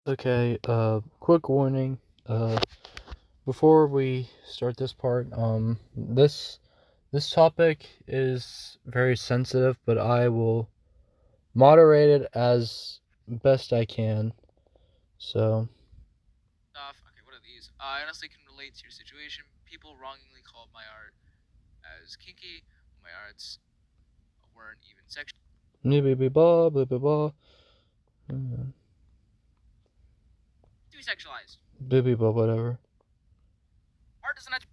Okay, quick warning. Before we start this part, this topic is very sensitive, but I will moderate it as best I can. So, Okay, what are these? I honestly can relate to your situation. People wrongly called my art as kinky. My arts weren't even sexual. blah blah blah blah blah blah. To be sexualized. Blah blah blah whatever. Art doesn't have to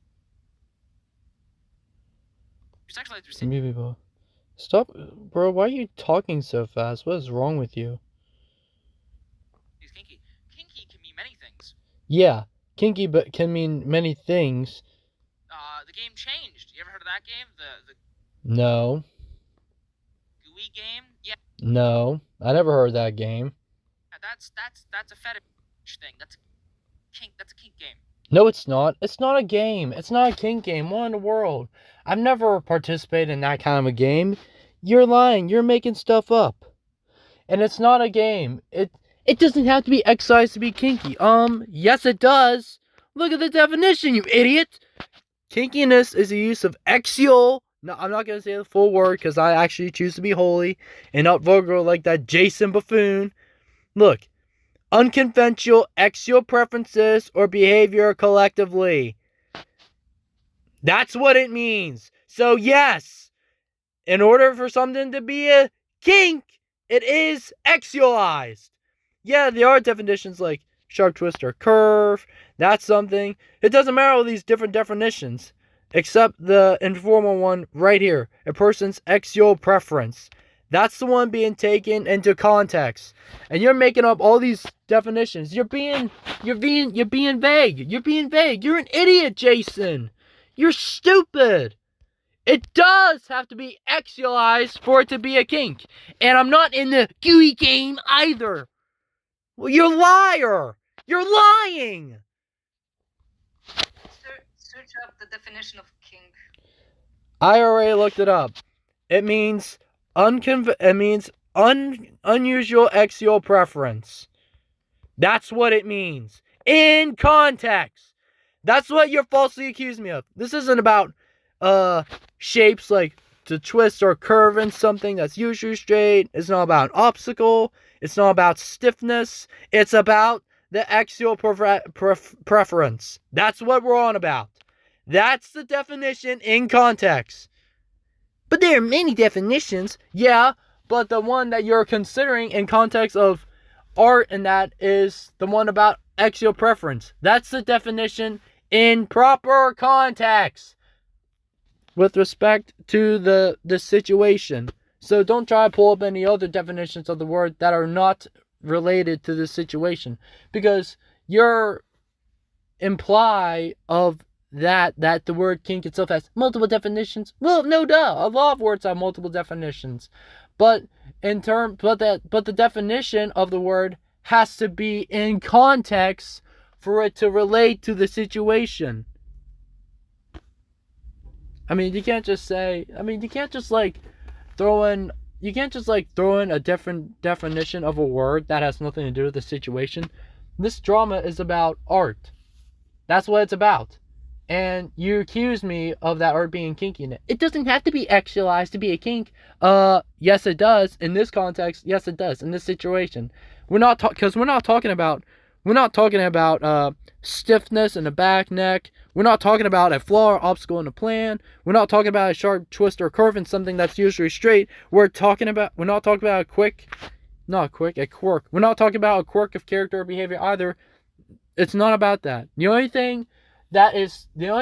be sexualized through Blah blah blah. Stop, bro. Why are you talking so fast? What is wrong with you? He's kinky. Kinky can mean many things. Yeah, kinky, but can mean many things. The game changed. You ever heard of that game? The No. GUI game? Yeah. No, I never heard that game. That's a fetish thing. That's a kink game. No, it's not. It's not a game. It's not a kink game. What in the world? I've never participated in that kind of a game. You're lying. You're making stuff up. And it's not a game. It doesn't have to be excised to be kinky. Yes it does. Look at the definition, you idiot. Kinkiness is the use of axial. No, I'm not gonna say the full word because I actually choose to be holy and not vulgar like that Jacen buffoon. Look, unconventional axial preferences or behavior collectively. That's what it means. So yes, in order for something to be a kink, it is axialized. Yeah, there are definitions like sharp twist or curve. That's something. It doesn't matter all these different definitions, except the informal one right here. A person's axial preference. That's the one being taken into context. And you're making up all these definitions. You're being vague. You're being vague. You're an idiot, Jacen. You're stupid. It does have to be axialized for it to be a kink. And I'm not in the GUI game either. Well, you're a liar. You're lying. Search up the definition of kink. I already looked it up. It means unusual axial preference. That's what it means. In context. That's what you're falsely accusing me of. This isn't about shapes like to twist or curve in something that's usually straight. It's not about an obstacle. It's not about stiffness. It's about the axial preference. That's what we're on about. That's the definition in context. But there are many definitions. Yeah, but the one that you're considering in context of art and that is the one about axial preference. That's the definition in proper context with respect to the situation. So don't try to pull up any other definitions of the word that are not related to the situation, because you're imply of that the word kink itself has multiple definitions. Well, no duh. A lot of words have multiple definitions. But the definition of the word has to be in context for it to relate to the situation. I mean, you can't just throw in a different definition of a word that has nothing to do with the situation. This drama is about art. That's what it's about. And you accuse me of that art being kinky in it. It doesn't have to be axialized to be a kink. Yes it does. In this context, yes it does. In this situation. We're not talking about stiffness in the back neck. We're not talking about a flaw or obstacle in the plan. We're not talking about a sharp twist or curve in something that's usually straight. We're not talking about a quirk. We're not talking about a quirk of character or behavior either. It's not about that. The only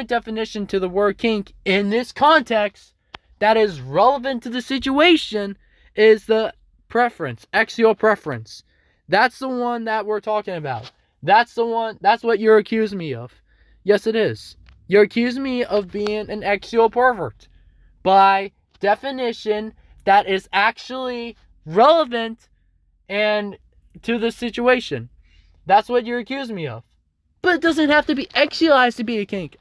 definition to the word kink in this context that is relevant to the situation is the preference, axial preference. That's the one that we're talking about. That's what you're accusing me of. Yes, it is. You're accusing me of being an axial pervert. By definition, that is actually relevant and to the situation. That's what you're accusing me of. But it doesn't have to be axialized to be a kink.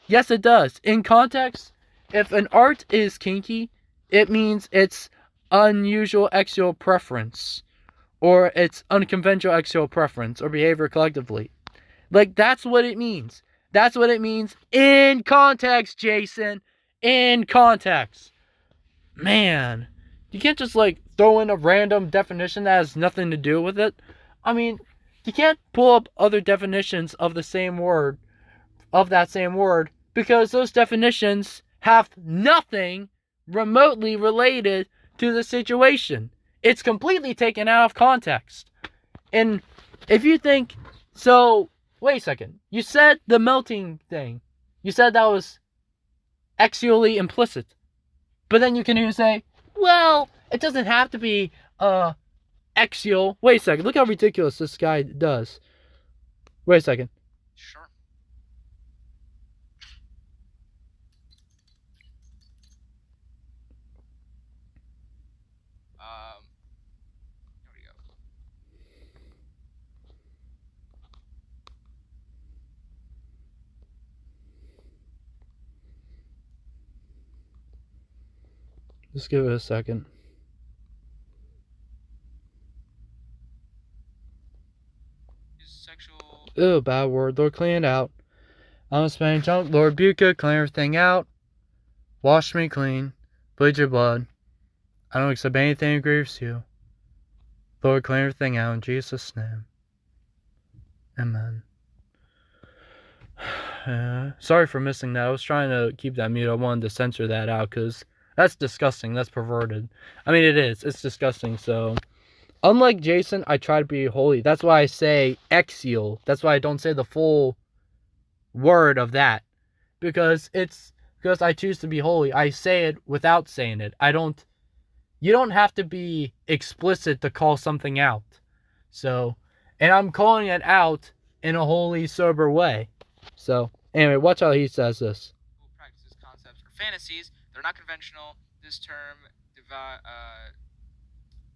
Yes it does. In context, if an art is kinky, it means it's unusual axial preference. or it's unconventional sexual preference or behavior collectively. Like, that's what it means. That's what it means in context, Jacen. In context. Man, you can't just, like, throw in a random definition that has nothing to do with it. I mean, you can't pull up other definitions of the same word, of that same word, because those definitions have nothing remotely related to the situation. It's completely taken out of context. And if you think, so, wait a second. You said the melting thing. You said that was axially implicit. But then you can even say, well, it doesn't have to be axial. Wait a second. Look how ridiculous this guy does. Wait a second. Sure. Here we go. Just give it a second. Sexual. Ew, bad word. Lord, clean it out. I'm spending junk. Lord, Buka, clean everything out. Wash me clean. Bleed your blood. I don't accept anything that grieves you. Lord, clean everything out in Jesus' name. Amen. Sorry for missing that. I was trying to keep that mute. I wanted to censor that out because that's disgusting. That's perverted. I mean, it is. It's disgusting. So, unlike Jacen, I try to be holy. That's why I say axial. That's why I don't say the full word of that. Because I choose to be holy. I say it without saying it. You don't have to be explicit to call something out. So, and I'm calling it out in a holy, sober way. So, anyway, watch how he says this. Practices, concepts, or fantasies. They're not conventional. This term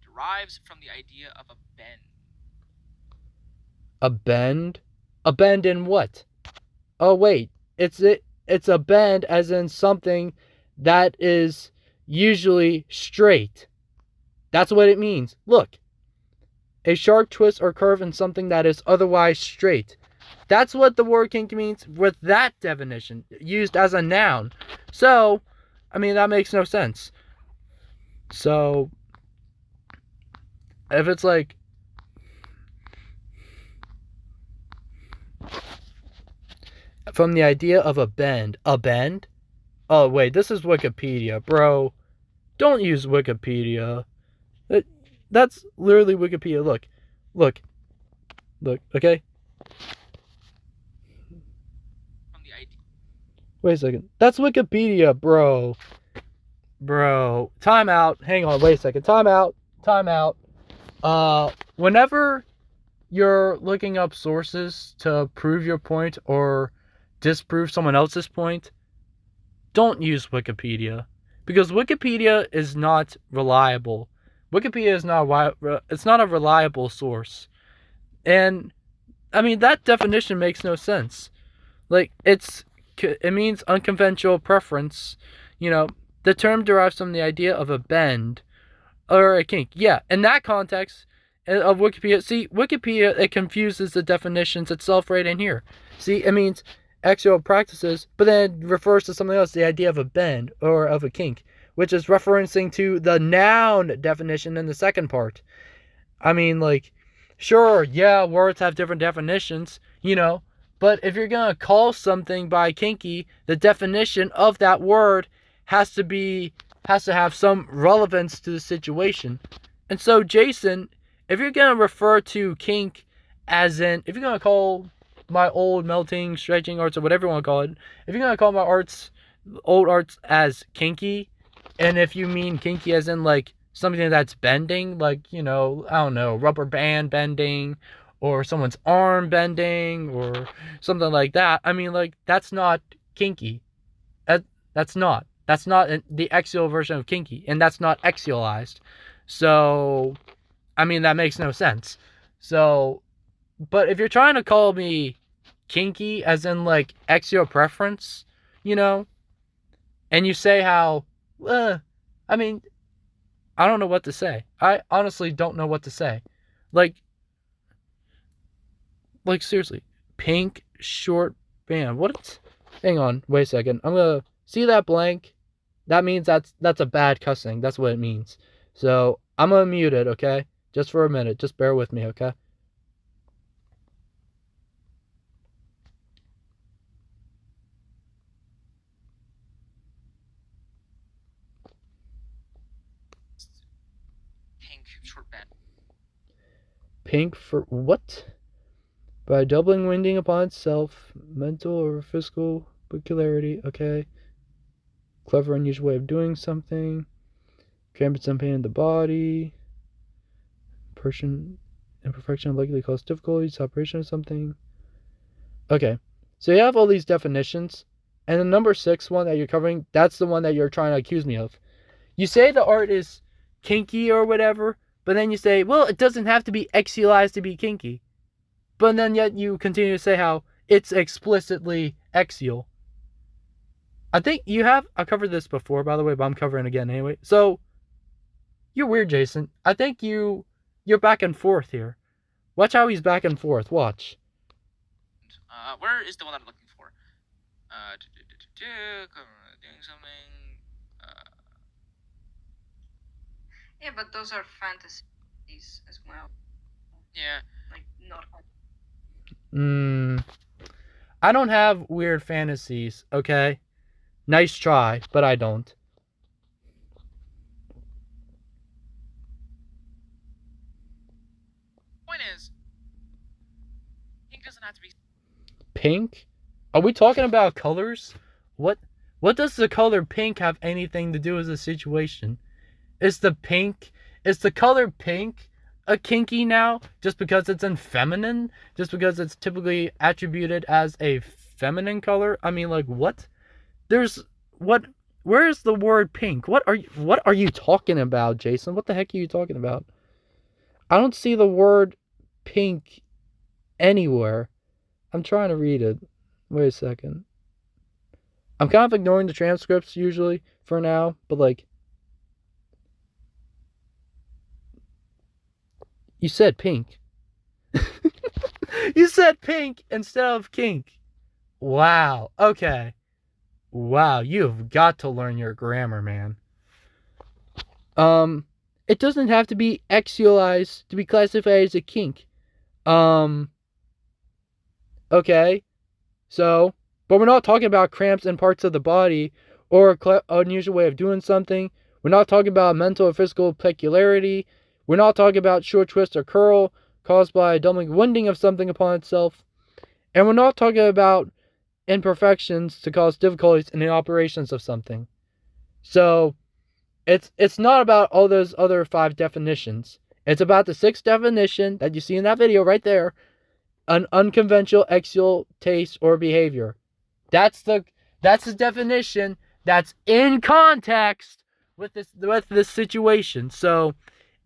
derives from the idea of a bend. A bend? A bend in what? Oh, wait. It's a bend as in something that is usually straight. That's what it means. Look. A sharp twist or curve in something that is otherwise straight. That's what the word kink means with that definition, used as a noun. So, I mean, that makes no sense. So, if it's like, from the idea of a bend? Oh, wait, this is Wikipedia, bro. Don't use Wikipedia. That's literally Wikipedia. Look, okay? From the idea. Wait a second. That's Wikipedia, bro. Time out. Hang on, wait a second. Time out. Whenever you're looking up sources to prove your point or disprove someone else's point, don't use Wikipedia. Because Wikipedia is not reliable. Wikipedia is not a reliable source. And, I mean, that definition makes no sense. Like, it means unconventional preference. You know, the term derives from the idea of a bend or a kink. Yeah, in that context of Wikipedia, see, Wikipedia, it confuses the definitions itself right in here. See, it means sexual practices, but then it refers to something else, the idea of a bend or of a kink, which is referencing to the noun definition in the second part. I mean, like, sure, yeah, words have different definitions, you know, but if you're going to call something by kinky, the definition of that word has to have some relevance to the situation. And so, Jacen, if you're going to refer to kink as in, if you're going to call my old melting, stretching arts, or whatever you want to call it, if you're going to call my old arts as kinky, and if you mean kinky as in, like, something that's bending, like, you know, I don't know, rubber band bending, or someone's arm bending, or something like that, I mean, like, that's not kinky. That's not the axial version of kinky, and that's not axialized. So, I mean, that makes no sense. So, but if you're trying to call me kinky as in, like, axial preference, you know, and you say how, I mean, I don't know what to say. I honestly don't know what to say. Like seriously, pink short band. What? Hang on, wait a second. I'm gonna see that blank. That means that's a bad cussing. That's what it means. So I'm gonna mute it, okay? Just for a minute. Just bear with me, okay? Pink short band. Pink for what? By doubling winding upon itself, mental or physical peculiarity, okay? Clever, unusual way of doing something. Cramping some pain in the body. Imperfection likely cause difficulties, operation of something. Okay, so you have all these definitions, and the number 6 one that you're covering, that's the one that you're trying to accuse me of. You say the art is kinky or whatever, but then you say, well, it doesn't have to be sexualized to be kinky. But then yet you continue to say how it's explicitly axial. I think you have, I covered this before, by the way, but I'm covering it again anyway. So, you're weird, Jacen. I think you're back and forth here. Watch how he's back and forth. Watch. Where is the one I'm looking for? Doing something. Yeah, but those are fantasies as well. Yeah. Like, not. I don't have weird fantasies, okay? Nice try, but I don't. Point is, pink doesn't have to be. Pink? Are we talking about colors? What does the color pink have anything to do with the situation? Is the color pink a kinky now just because it's in feminine? Just because it's typically attributed as a feminine color? I mean, like, what? Where is the word pink? What are you talking about, Jacen? What the heck are you talking about? I don't see the word pink anywhere. I'm trying to read it. Wait a second. I'm kind of ignoring the transcripts usually for now, but like, you said pink. You said pink instead of kink. Wow. Okay. Wow, you've got to learn your grammar, man. It doesn't have to be sexualized to be classified as a kink. Okay. So, but we're not talking about cramps in parts of the body or an unusual way of doing something. We're not talking about mental or physical peculiarity. We're not talking about short twist or curl caused by a doubling winding of something upon itself. And we're not talking about imperfections to cause difficulties in the operations of something. So, it's not about all those other 5 definitions. It's about the 6th definition that you see in that video right there. An unconventional axial taste or behavior. That's the definition that's in context with this situation. So,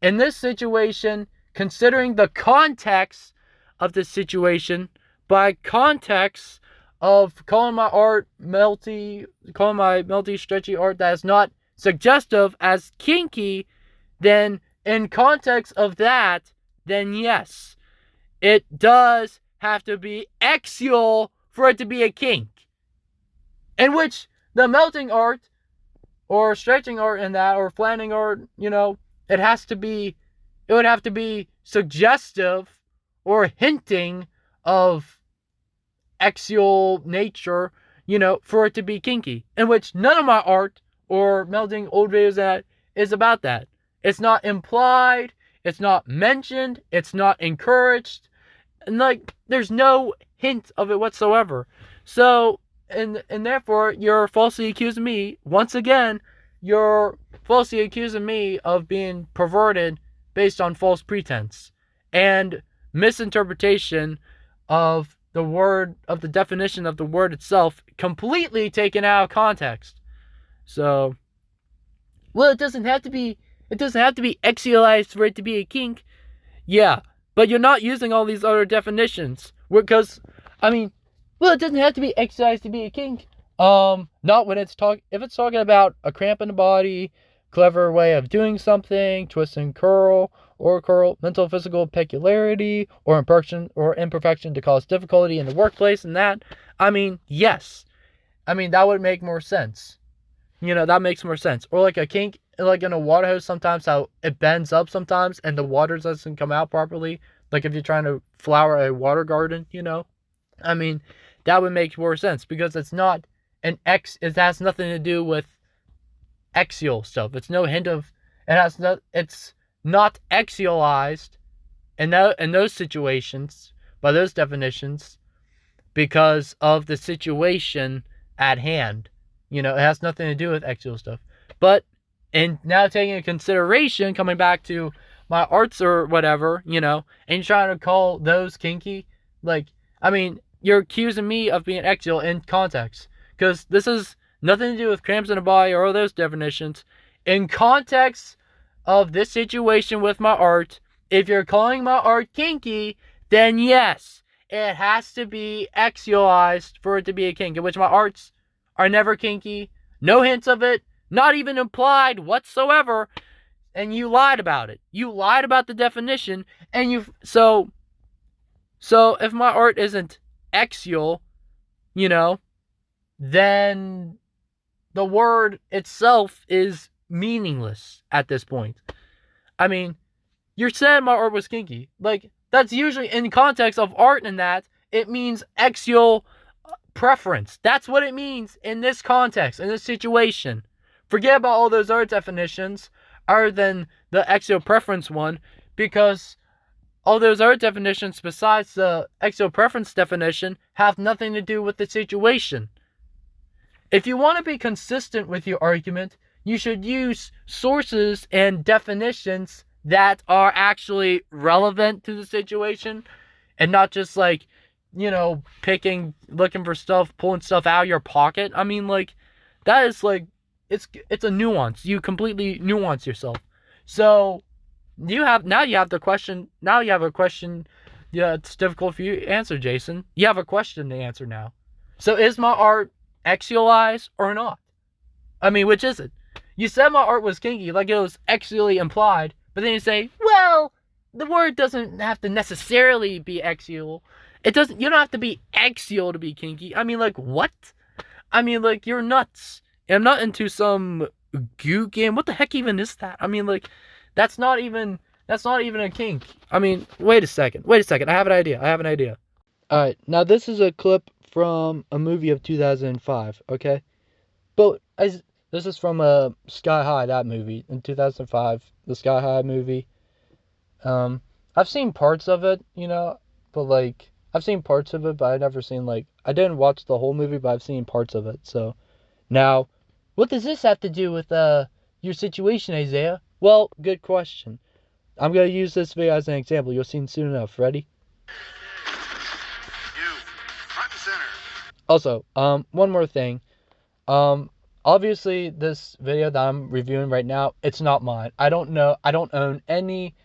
in this situation, considering the context of this situation, by context of calling my melty, stretchy art that is not suggestive as kinky, then in context of that, then yes, it does have to be axial for it to be a kink. In which the melting art or stretching art in that or flattening art, it would have to be suggestive or hinting of axial nature, for it to be kinky. In which none of my art or melting old videos that is about that. It's not implied, it's not mentioned, it's not encouraged, and like there's no hint of it whatsoever. So, and therefore you're falsely accusing me, once again, you're falsely accusing me of being perverted based on false pretense and misinterpretation of the definition of the word itself, completely taken out of context. So, well, it doesn't have to be axialized for it to be a kink. Yeah, but you're not using all these other definitions. Because, it doesn't have to be axialized to be a kink. Not when if it's talking about a cramp in the body, clever way of doing something, twist and curl, or curl, mental, physical peculiarity, or imperfection to cause difficulty in the workplace, and that, yes. That would make more sense. That makes more sense. Or like a kink, like in a water hose, sometimes how it bends up sometimes, and the water doesn't come out properly. Like if you're trying to flower a water garden, that would make more sense, because it's not it has nothing to do with axial stuff. It's no hint of, it's not axialized in those situations, by those definitions, because of the situation at hand. It has nothing to do with axial stuff. But, and now taking into consideration, coming back to my arts or whatever, and you're trying to call those kinky, you're accusing me of being axial in context. Because this is nothing to do with cramps in a body or those definitions. In context of this situation with my art, if you're calling my art kinky, then yes, it has to be axialized for it to be a kink, in which my arts are never kinky, no hints of it, not even implied whatsoever, and you lied about it. You lied about the definition, and so if my art isn't axial, then the word itself is meaningless at this point. You're saying my art was kinky. That's usually in context of art, and that it means axial preference. That's what it means in this context, in this situation. Forget about all those art definitions other than the axial preference one, because all those art definitions besides the axial preference definition have nothing to do with the situation. If you want to be consistent with your argument, you should use sources and definitions that are actually relevant to the situation, and not just looking for stuff, pulling stuff out of your pocket. That is it's a nuance. You completely nuance yourself. So you have a question. Yeah, it's difficult for you to answer, Jacen. You have a question to answer now. So is my art axialized or not? Which is it? You said my art was kinky, like it was axially implied, but then you say, well, the word doesn't have to necessarily be axial. You don't have to be axial to be kinky. What? You're nuts. I'm not into some goo game. What the heck even is that? That's not even a kink. Wait a second. I have an idea. Alright, now this is a clip from a movie of 2005, okay? But this is from Sky High, that movie, in 2005, the Sky High movie. I've seen parts of it, but I've seen parts of it, but I've never seen I didn't watch the whole movie, but I've seen parts of it. So now, what does this have to do with your situation, Isaiah? Well, good question. I'm gonna use this video as an example. You'll see it soon enough. Ready? You, front and center. Also, one more thing. Obviously, this video that I'm reviewing right now, it's not mine. I don't own any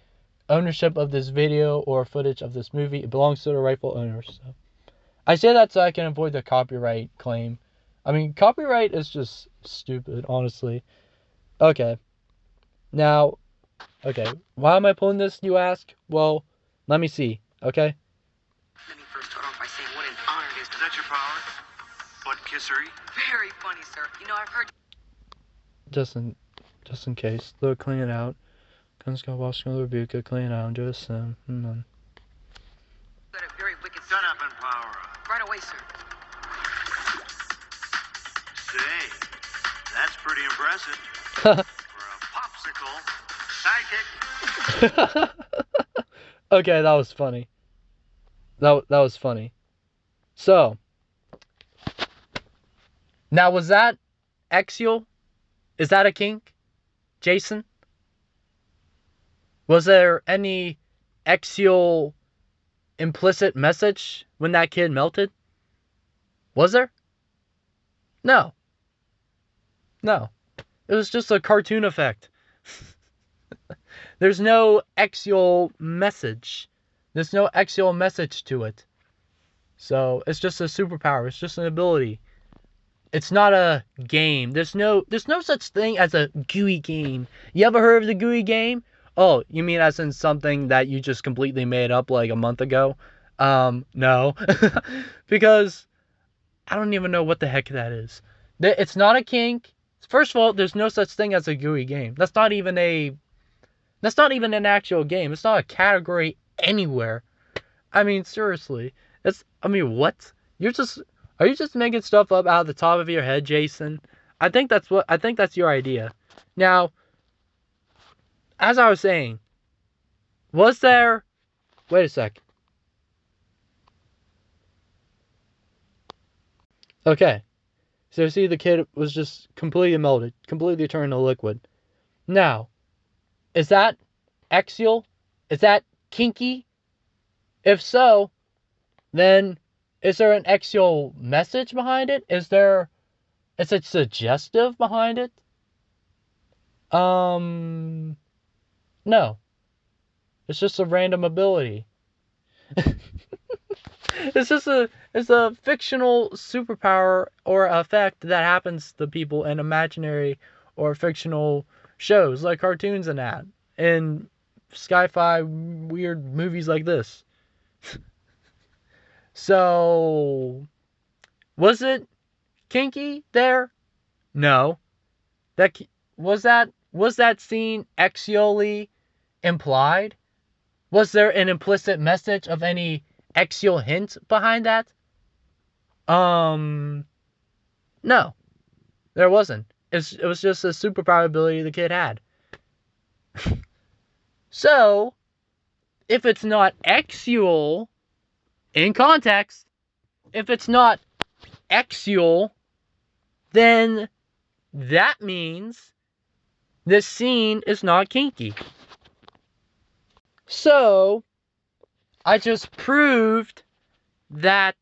ownership of this video or footage of this movie. It belongs to the rightful owners. So I say that so I can avoid the copyright claim. Copyright is just stupid, honestly. Okay. Now, why am I pulling this, you ask? Well, let me see, okay? Let me first start off by saying what an honor it is. Is that your power? Butt kissery? Very funny, sir. I've heard. Just in case. They'll clean it out. Guns go wash the rebuke, clean it out, just Got a very wicked. Shut up and power up. Right away, sir. Say, that's pretty impressive. For a popsicle sidekick. Okay, that was funny. That was funny. So, now was that axial? Is that a kink, Jacen? Was there any axial implicit message when that kid melted? Was there? No. It was just a cartoon effect. There's no axial message. There's no axial message to it. So, it's just a superpower. It's just an ability. It's not a game. There's no such thing as a GUI game. You ever heard of the GUI game? Oh, you mean as in something that you just completely made up like a month ago? No. Because I don't even know what the heck that is. It's not a kink. First of all, there's no such thing as a GUI game. That's not even an actual game. It's not a category anywhere. I mean, seriously. What? Are you just making stuff up out of the top of your head, Jacen? I think that's your idea. Now, as I was saying, wait a sec. Okay. So see, the kid was just completely melted, completely turned to liquid. Now, is that axial? Is that kinky? If so, then is there an axial message behind it? Is it suggestive behind it? No. It's just a random ability. It's a fictional superpower or effect that happens to people in imaginary or fictional shows like cartoons and that. And sci-fi weird movies like this. So, was it kinky there? No. Was that scene axially implied? Was there an implicit message of any axial hint behind that? No. There wasn't. It was just a superpower ability the kid had. So, if it's not axial in context, if it's not axial, then that means this scene is not kinky. So, I just proved that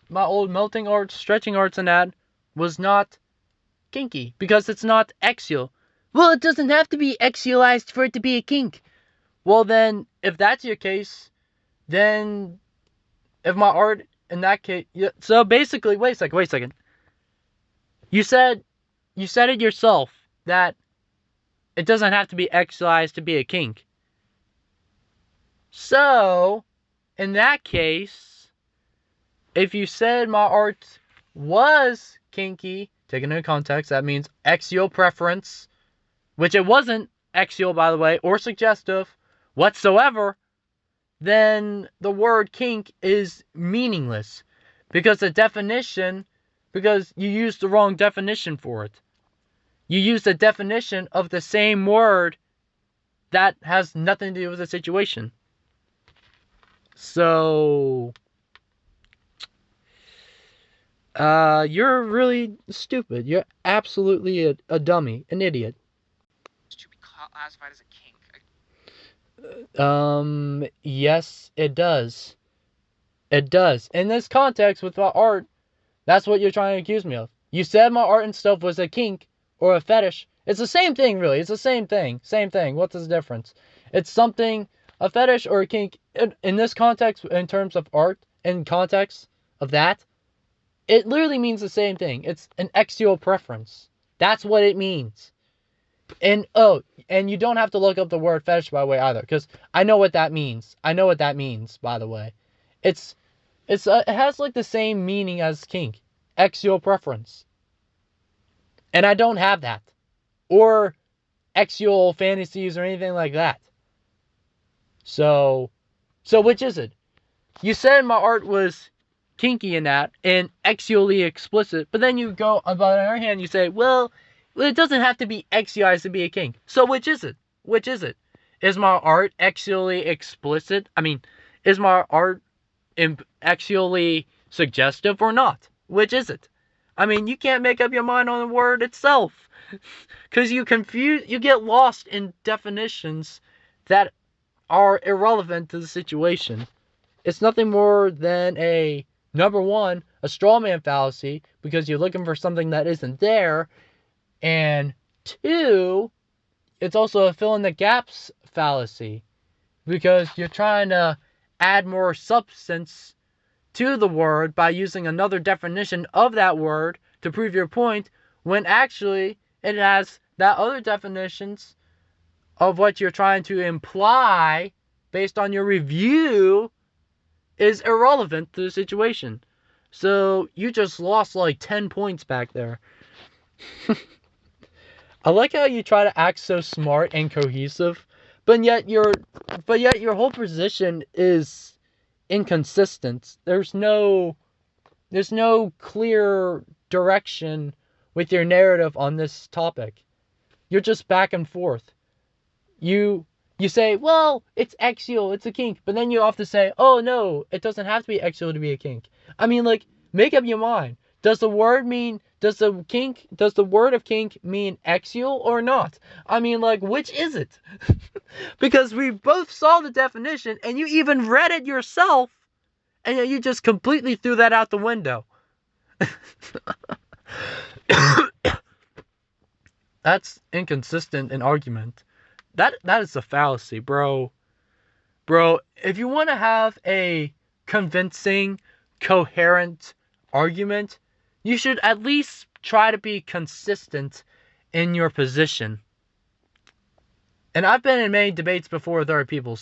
my old melting arts, stretching arts and that was not kinky because it's not axial. Well, it doesn't have to be axialized for it to be a kink. Well then, if that's your case, then if my art in that case, so basically, wait a second. You said it yourself that it doesn't have to be axialized to be a kink. So, in that case, if you said my art was kinky, taken into context, that means axial preference, which it wasn't axial, by the way, or suggestive whatsoever, then the word kink is meaningless because you used the wrong definition for it. You used a definition of the same word that has nothing to do with the situation. So, you're really stupid. You're absolutely a dummy, an idiot. To be classified as a kink. Yes, it does. It does. In this context with my art, that's what you're trying to accuse me of. You said my art and stuff was a kink or a fetish. It's the same thing, really. It's the same thing. Same thing. What's the difference? It's something, a fetish or a kink. In this context, in terms of art, in context of that, it literally means the same thing. It's an axial preference. That's what it means. And you don't have to look up the word fetish, by the way, either, because I know what that means. By the way. It has like the same meaning as kink. Axial preference. And I don't have that. Or axial fantasies or anything like that. So which is it? You said my art was kinky in that and axially explicit, but then you go, on the other hand, you say, well, it doesn't have to be axialized to be a kink. So which is it? Is my art axially explicit? Is my art axially suggestive or not? Which is it? You can't make up your mind on the word itself. Because you get lost in definitions that are irrelevant to the situation. It's nothing more than number one, a straw man fallacy, because you're looking for something that isn't there. And two, it's also a fill in the gaps fallacy, because you're trying to add more substance to the word by using another definition of that word to prove your point, when actually it has that other definitions of what you're trying to imply based on your review is irrelevant to the situation. So you just lost like 10 points back there. I like how you try to act so smart and cohesive, but yet your whole position is inconsistent. There's no clear direction with your narrative on this topic. You're just back and forth. You say, well, it's axial, it's a kink, but then you often say, oh no, it doesn't have to be axial to be a kink. I mean, like, make up your mind. Does the word of kink mean axial or not? I mean, like, which is it? Because we both saw the definition and you even read it yourself, and yet you just completely threw that out the window. That's inconsistent in argument. That is a fallacy, bro. Bro, if you want to have a convincing, coherent argument, you should at least try to be consistent in your position. And I've been in many debates before with other people,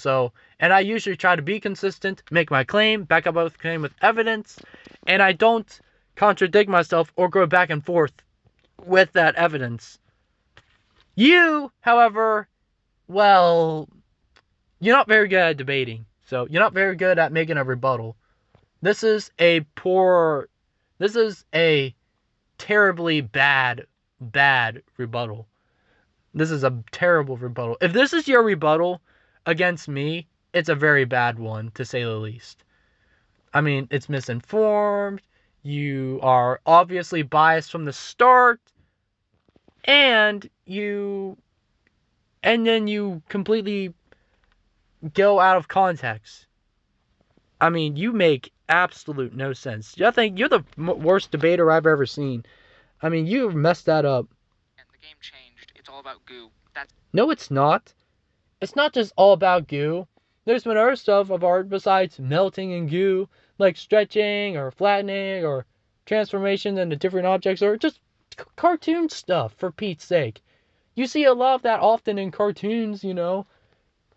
and I usually try to be consistent, make my claim, back up my claim with evidence, and I don't contradict myself or go back and forth with that evidence. You, however, well, you're not very good at debating, so you're not very good at making a rebuttal. This is a terribly bad rebuttal. This is a terrible rebuttal. If this is your rebuttal against me, it's a very bad one, to say the least. I mean, it's misinformed, you are obviously biased from the start, and then you completely go out of context. I mean, you make absolute no sense. I think you're the worst debater I've ever seen. I mean, you messed that up. And the game changed. It's all about goo. No, it's not. It's not just all about goo. There's been other stuff of art besides melting in goo, like stretching or flattening or transformation into different objects, or just cartoon stuff, for Pete's sake. You see a lot of that often in cartoons, you know.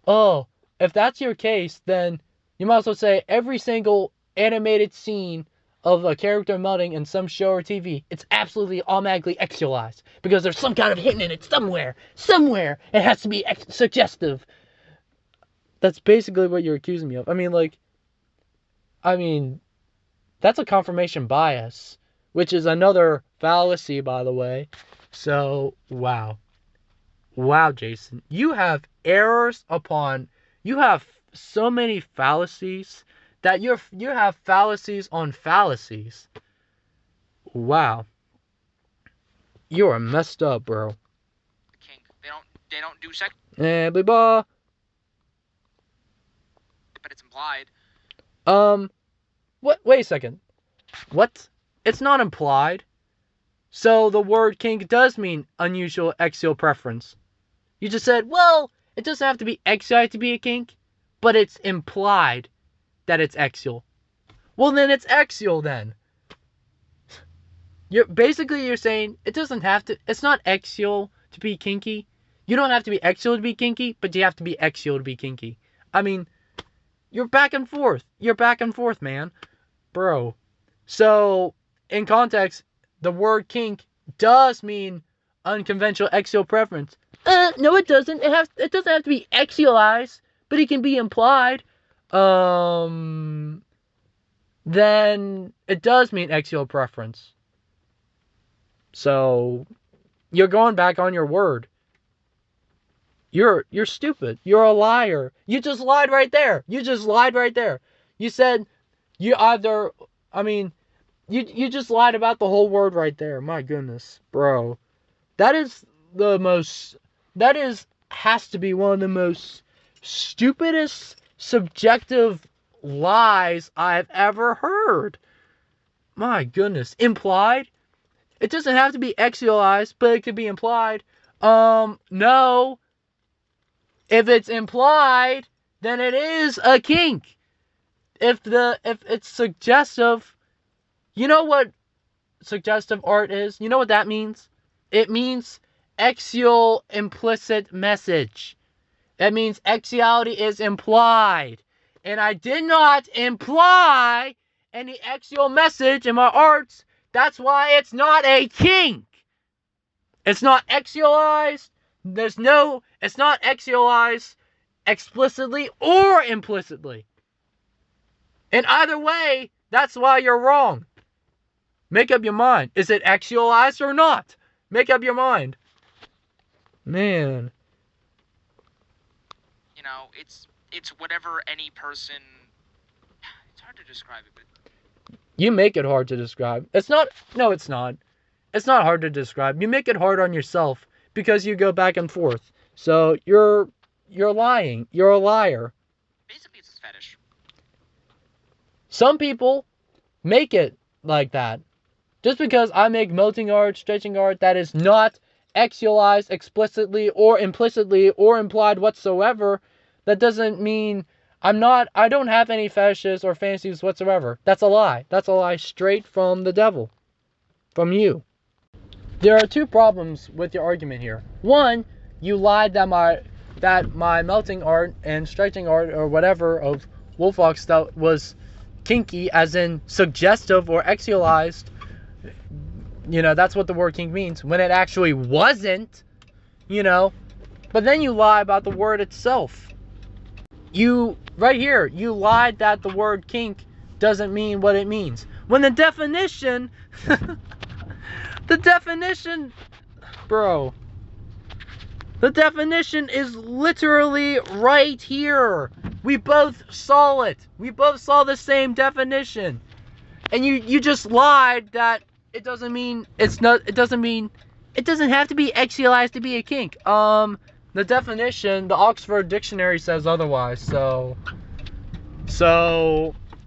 Oh, if that's your case, then you might as well say every single animated scene of a character melting in some show or TV, it's absolutely automatically actualized, because there's some kind of hint in it somewhere. It has to be suggestive. That's basically what you're accusing me of. I mean, that's a confirmation bias, which is another fallacy, by the way. So, wow, Jacen, you have you have so many fallacies that you have fallacies on fallacies. Wow, you are messed up, bro. The kink. They don't do sex. Wait But it's implied. Wait a second. What? It's not implied. So the word kink does mean unusual axial preference. You just said, well, it doesn't have to be axial to be a kink, but it's implied that it's axial. Well, then it's axial then. You're saying it's not axial to be kinky. You don't have to be axial to be kinky, but you have to be axial to be kinky. I mean, you're back and forth. Man. Bro. So, in context, the word kink does mean unconventional axial preference. No, it doesn't. It doesn't have to be axialized, but it can be implied. Then it does mean axial preference. So, you're going back on your word. You're stupid. You're a liar. You just lied right there. You said you just lied about the whole word right there. My goodness, bro. Has to be one of the most stupidest subjective lies I've ever heard. My goodness. Implied? It doesn't have to be axialized, but it could be implied. No. If it's implied, then it is a kink. if it's suggestive, you know what suggestive art is? You know what that means? It means axial implicit message. That means axiality is implied. And I did not imply any axial message in my arts. That's why it's not a kink. It's not axialized. It's not axialized explicitly or implicitly. And either way, that's why you're wrong. Make up your mind. Is it axialized or not? Make up your mind. Man. You know, it's whatever any person. It's hard to describe it, but You make it hard to describe. It's not. No, it's not. It's not hard to describe. You make it hard on yourself because you go back and forth. So you're lying. You're a liar. basically it's a fetish. Some people make it like that. Just because I make melting art, stretching art that is not axialized explicitly or implicitly or implied whatsoever, that doesn't mean I don't have any fetishes or fantasies whatsoever. That's a lie. That's a lie straight from the devil. From you. There are two problems with your argument here. One, you lied that my melting art and stretching art or whatever of Wolfox that was kinky, as in suggestive or axialized. You know, that's what the word kink means, when it actually wasn't, you know. But then you lie about the word itself. Right here, you lied that the word kink doesn't mean what it means. When the definition, the definition is literally right here. We both saw it. We both saw the same definition. And you just lied that it doesn't have to be axialized to be a kink. The definition, the Oxford Dictionary says otherwise. So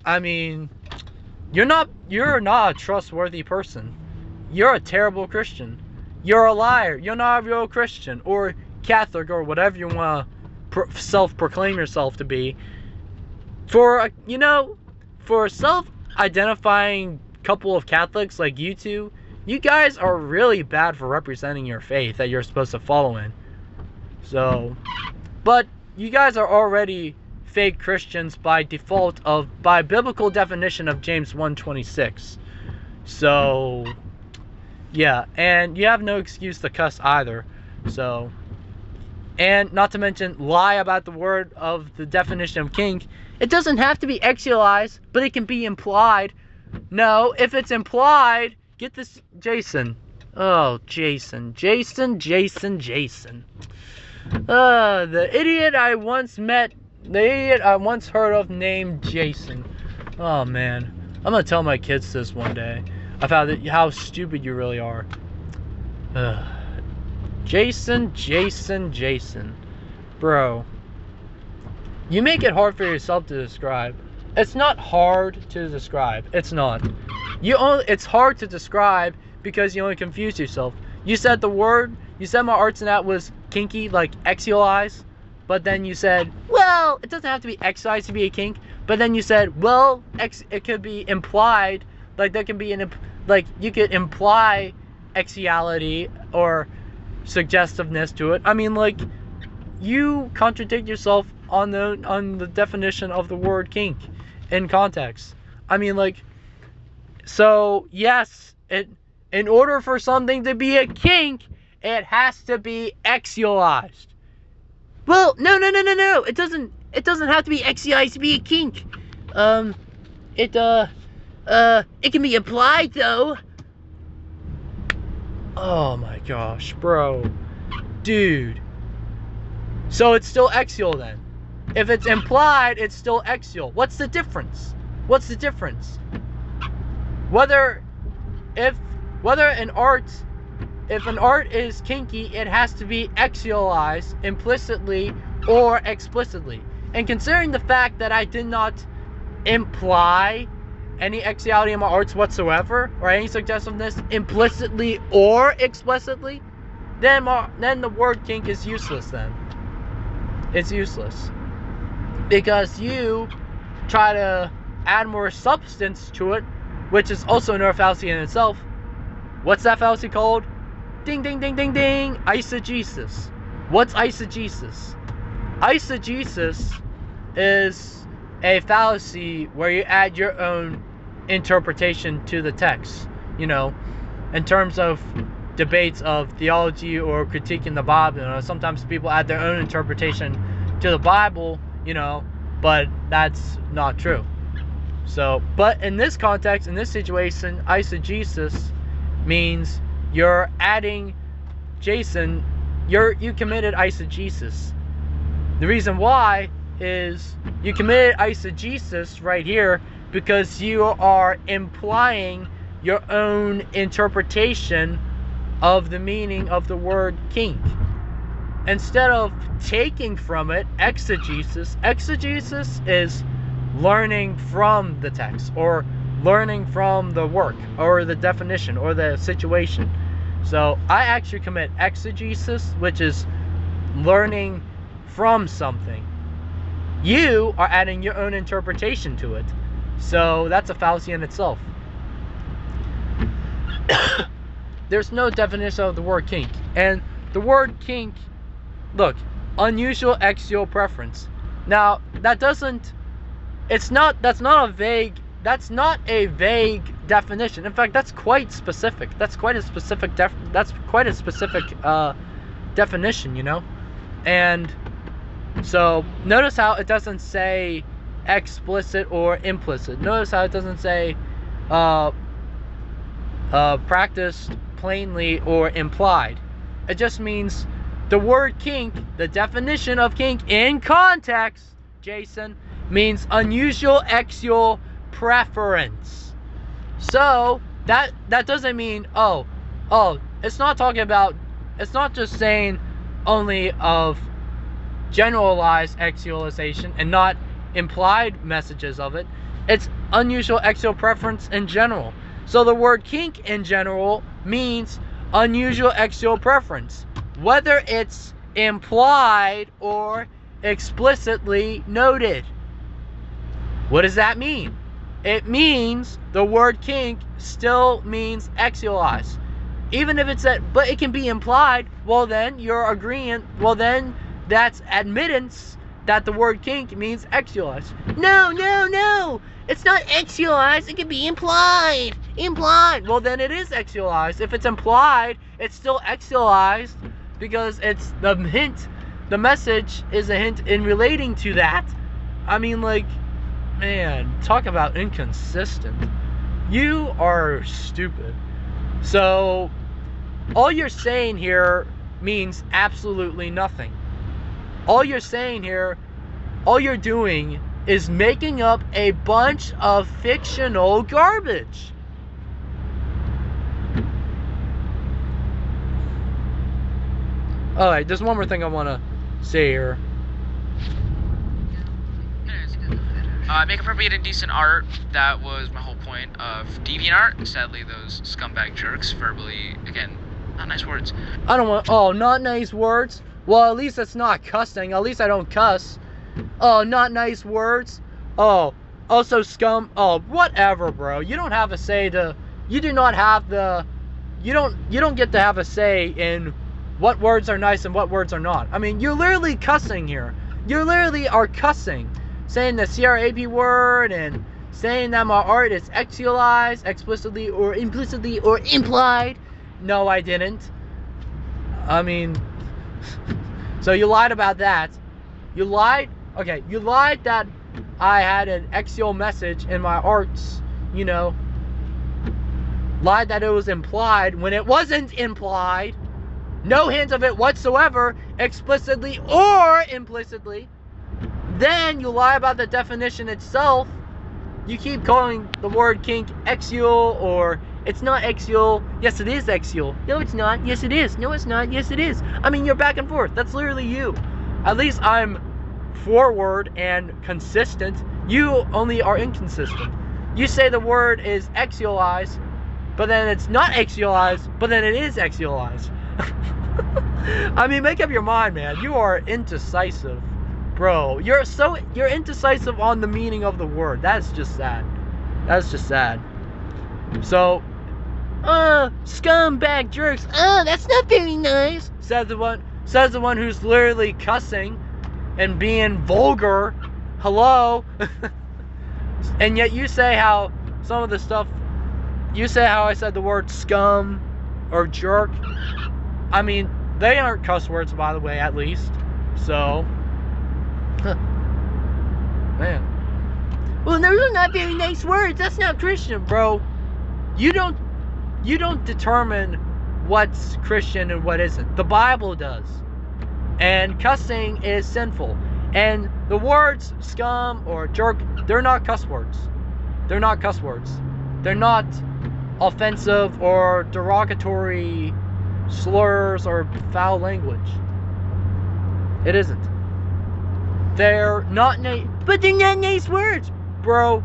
I mean, you're not a trustworthy person. You're a terrible Christian. You're a liar. You're not a real Christian or Catholic or whatever you want to self-proclaim yourself to be. For a self-identifying couple of Catholics like you two, you guys are really bad for representing your faith that you're supposed to follow in. So, but you guys are already fake Christians by default by biblical definition of James 1:26. So, yeah, and you have no excuse to cuss either. So, and not to mention lie about the word of the definition of kink. It doesn't have to be axialized, but it can be implied. No, if it's implied, get this, Jacen. Oh, Jacen. The idiot I once heard of named Jacen. Oh, man. I'm gonna tell my kids this one day. I found how stupid you really are. Jacen. Bro. You make it hard for yourself to describe. It's not hard to describe. It's not. It's hard to describe because you only confuse yourself. You said my arts and that was kinky, like axialized, but then you said, well, it doesn't have to be axialized to be a kink, but then you said, well, it could be implied, like there can be you could imply axiality or suggestiveness to it. I mean, like, you contradict yourself on the definition of the word kink in context. I mean, like, so yes, in order for something to be a kink, it has to be axialized. Well, no. It doesn't have to be axialized to be a kink. It can be applied though. Oh my gosh, bro. Dude. So it's still axial then. If it's implied, it's still axial. What's the difference? Whether an art is kinky, it has to be axialized implicitly or explicitly. And considering the fact that I did not imply any axiality in my arts whatsoever, or any suggestiveness implicitly or explicitly, then the word kink is useless then. It's useless. Because you try to add more substance to it, which is also another fallacy in itself. What's that fallacy called? Ding, ding, ding, ding, ding. Eisegesis. What's eisegesis? Eisegesis is a fallacy where you add your own interpretation to the text. In terms of debates of theology or critiquing the Bible, sometimes people add their own interpretation to the Bible, but that's not true. So, but in this context, in this situation, eisegesis means you're adding Jacen, you committed eisegesis. The reason why is you committed eisegesis right here because you are implying your own interpretation of the meaning of the word kink. Instead of taking from it exegesis is learning from the text, or learning from the work, or the definition, or the situation. So I actually commit exegesis, which is learning from something. You are adding your own interpretation to it. So that's a fallacy in itself. There's no definition of the word kink. And the word kink, look, unusual axial preference. Now, that's not a vague definition. In fact, that's quite specific. That's quite a specific definition, And so notice how it doesn't say explicit or implicit. Notice how it doesn't say practiced plainly or implied. It just means the word kink, the definition of kink in context, Jacen, means unusual axial preference. So that doesn't mean it's not just saying only of generalized axialization and not implied messages of it. It's unusual axial preference in general. So the word kink in general means unusual axial preference, whether it's implied or explicitly noted. What does that mean? It means the word kink still means axialized. Even if it's but it can be implied, well then you're agreeing, well then that's admittance that the word kink means axialized. No, it's not axialized, it can be implied. Well then it is axialized. If it's implied, it's still axialized because it's the hint, the message is a hint in relating to that. I mean, man, talk about inconsistent. You are stupid. So, all you're saying here means absolutely nothing. All you're saying here, all you're doing is making up a bunch of fictional garbage. Alright, there's one more thing I want to say here. Make appropriate and decent art. That was my whole point of deviant art. Sadly, those scumbag jerks verbally, again, not nice words. I don't want, not nice words? Well, at least it's not cussing. At least I don't cuss. Oh, not nice words? Oh, also scum? Oh, whatever, bro. You don't have a say to, you do not have the, you don't get to have a say in what words are nice and what words are not. I mean, you're literally cussing here. You literally are cussing. Saying the CRAP word and saying that my art is axialized, explicitly or implicitly or implied. No, I didn't. I mean, so you lied about that. You lied that I had an axial message in my arts, Lied that it was implied when it wasn't implied. No hint of it whatsoever, explicitly or implicitly. Then you lie about the definition itself. You keep calling the word kink axial, or it's not axial. Yes, it is axial. No, it's not. Yes, it is. No, it's not. Yes, it is. I mean, you're back and forth. That's literally you. At least I'm forward and consistent. You only are inconsistent. You say the word is axialized, but then it's not axialized, but then it is axialized. I mean, make up your mind, man. You are indecisive Bro, you're indecisive on the meaning of the word. That's just sad. That's just sad. So, scumbag jerks. That's not very nice. Says the one who's literally cussing and being vulgar. Hello. And yet you say how some of the stuff, you say how I said the word scum or jerk. I mean, they aren't cuss words, by the way, at least. So, man. Well, those are not very nice words. That's not Christian, bro. You don't determine what's Christian and what isn't. The Bible does. And cussing is sinful. And the words scum or jerk, they're not cuss words. They're not cuss words. They're not offensive or derogatory slurs or foul language. It isn't. They're not nice, but they're not nice words, bro.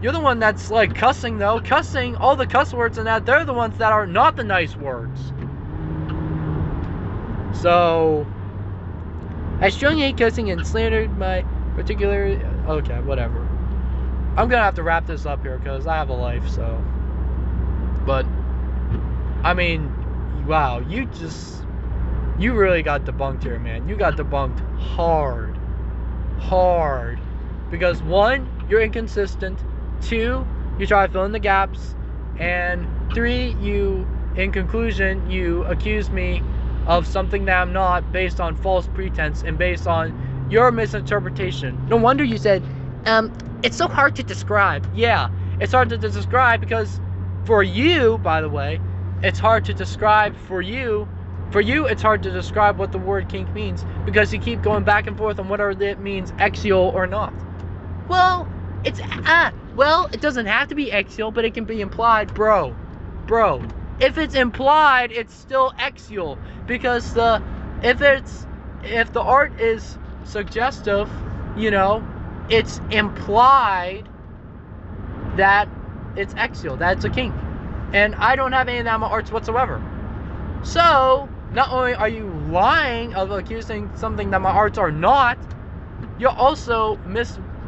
You're the one that's like cussing though. Cussing, all the cuss words and that, they're the ones that are not the nice words. So, I strongly hate cussing and slandered my particular... Okay, whatever. I'm gonna have to wrap this up here because I have a life, so... But, I mean, wow, you really got debunked here, man. You got debunked hard. Hard. Because 1, you're inconsistent. 2, you try to fill in the gaps. And 3, in conclusion, you accuse me of something that I'm not based on false pretense and based on your misinterpretation. No wonder you said, it's so hard to describe. Yeah, it's hard to describe because for you, by the way, it's hard to describe for you. For you, it's hard to describe what the word kink means because you keep going back and forth on whether it means axial or not. Well, it doesn't have to be axial, but it can be implied, bro. If it's implied, it's still axial because if the art is suggestive, it's implied that it's axial, that it's a kink. And I don't have any of that in my arts whatsoever. So, not only are you lying of accusing something that my arts are not, you also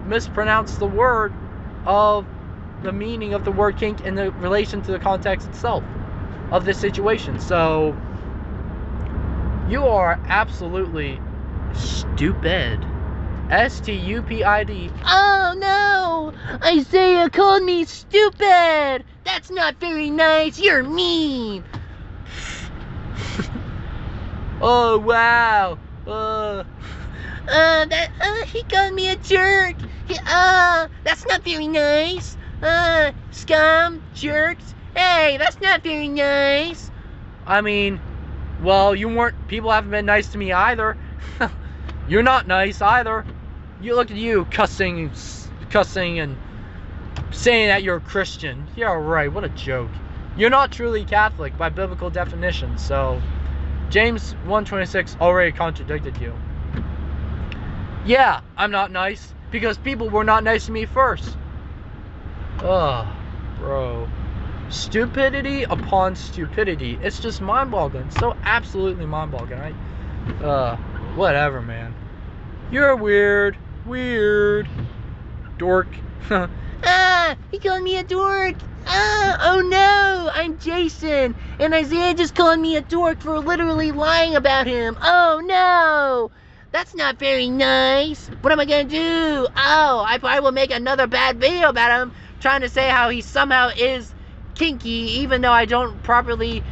mispronounce the word of the meaning of the word kink in the relation to the context itself of this situation. So, you are absolutely stupid. S-T-U-P-I-D. Oh no! Isaiah called me stupid! That's not very nice, you're mean! Oh wow! He called me a jerk! That's not very nice! Scum, jerks, hey, that's not very nice! I mean, well, people haven't been nice to me either. You're not nice either. You look at you cussing and saying that you're a Christian. Yeah, right, what a joke. You're not truly Catholic by biblical definition, so James 1:26 already contradicted you. Yeah, I'm not nice because people were not nice to me first. Ugh, bro. Stupidity upon stupidity. It's just mind-boggling. So absolutely mind-boggling. Whatever, man. You're weird. Dork. He called me a dork. Oh no, I'm Jacen, and Isaiah just called me a dork for literally lying about him. Oh no, that's not very nice. What am I gonna do? Oh, I probably will make another bad video about him, trying to say how he somehow is kinky, even though I don't properly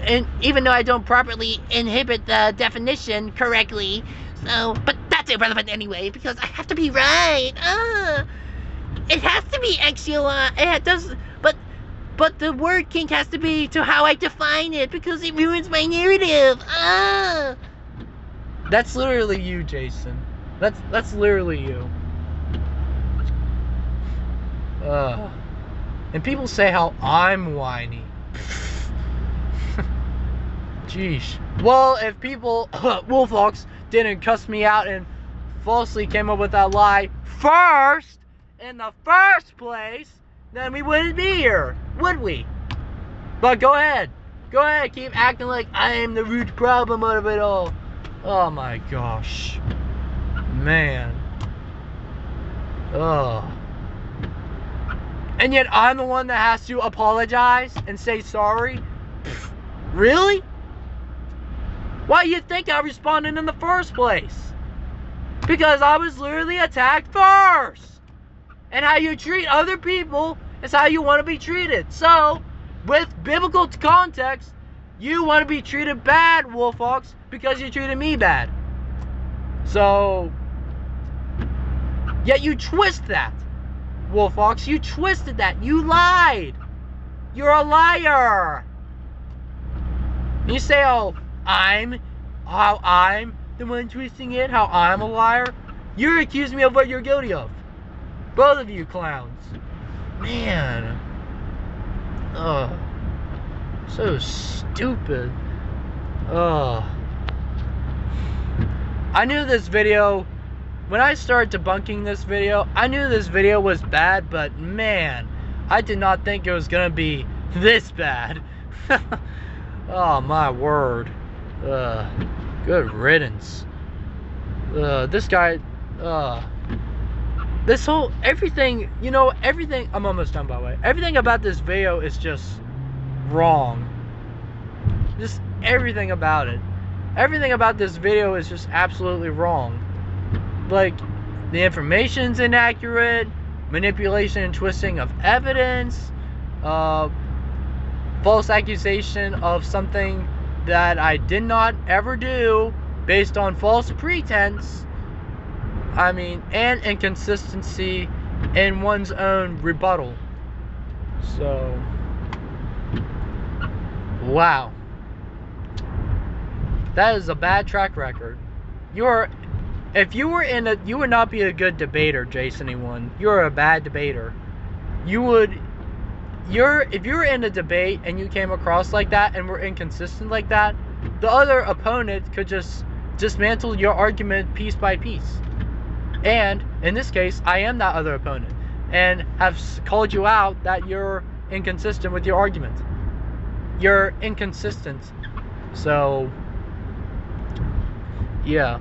inhibit the definition correctly. So, but that's irrelevant anyway, because I have to be right. It has to be axial. It does, but the word kink has to be to how I define it, because it ruins my narrative. That's literally you, Jacen. That's literally you. And people say how I'm whiny. Jeesh. Well, if people, Wolfox, didn't cuss me out and falsely came up with that lie first, in the first place, then we wouldn't be here, would we? But go ahead, keep acting like I am the root problem out of it all. Oh my gosh. Man. Ugh. And yet I'm the one that has to apologize and say sorry? Pfft, really? Why do you think I responded in the first place? Because I was literally attacked first. And how you treat other people is how you want to be treated. So, with biblical context, you want to be treated bad, Wolfhawks, because you treated me bad. So, yet you twist that, Wolfhawks. You twisted that. You lied. You're a liar. And you say, oh, I'm the one twisting it, how I'm a liar. You're accusing me of what you're guilty of. Both of you clowns. Man. Ugh. So stupid. Ugh. I knew this video, when I started debunking this video, I knew this video was bad, but man, I did not think it was gonna be this bad. Oh my word. Good riddance. This guy, this whole, everything, everything, I'm almost done by the way. Everything about this video is just wrong. Just everything about it. Everything about this video is just absolutely wrong. Like, the information's inaccurate, manipulation and twisting of evidence, false accusation of something that I did not ever do based on false pretense. And inconsistency in one's own rebuttal. So, wow. That is a bad track record. You would not be a good debater, jaceny1. You're a bad debater. If you were in a debate and you came across like that and were inconsistent like that, the other opponent could just dismantle your argument piece by piece. And in this case, I am that other opponent and have called you out that you're inconsistent with your argument. You're inconsistent. So, yeah.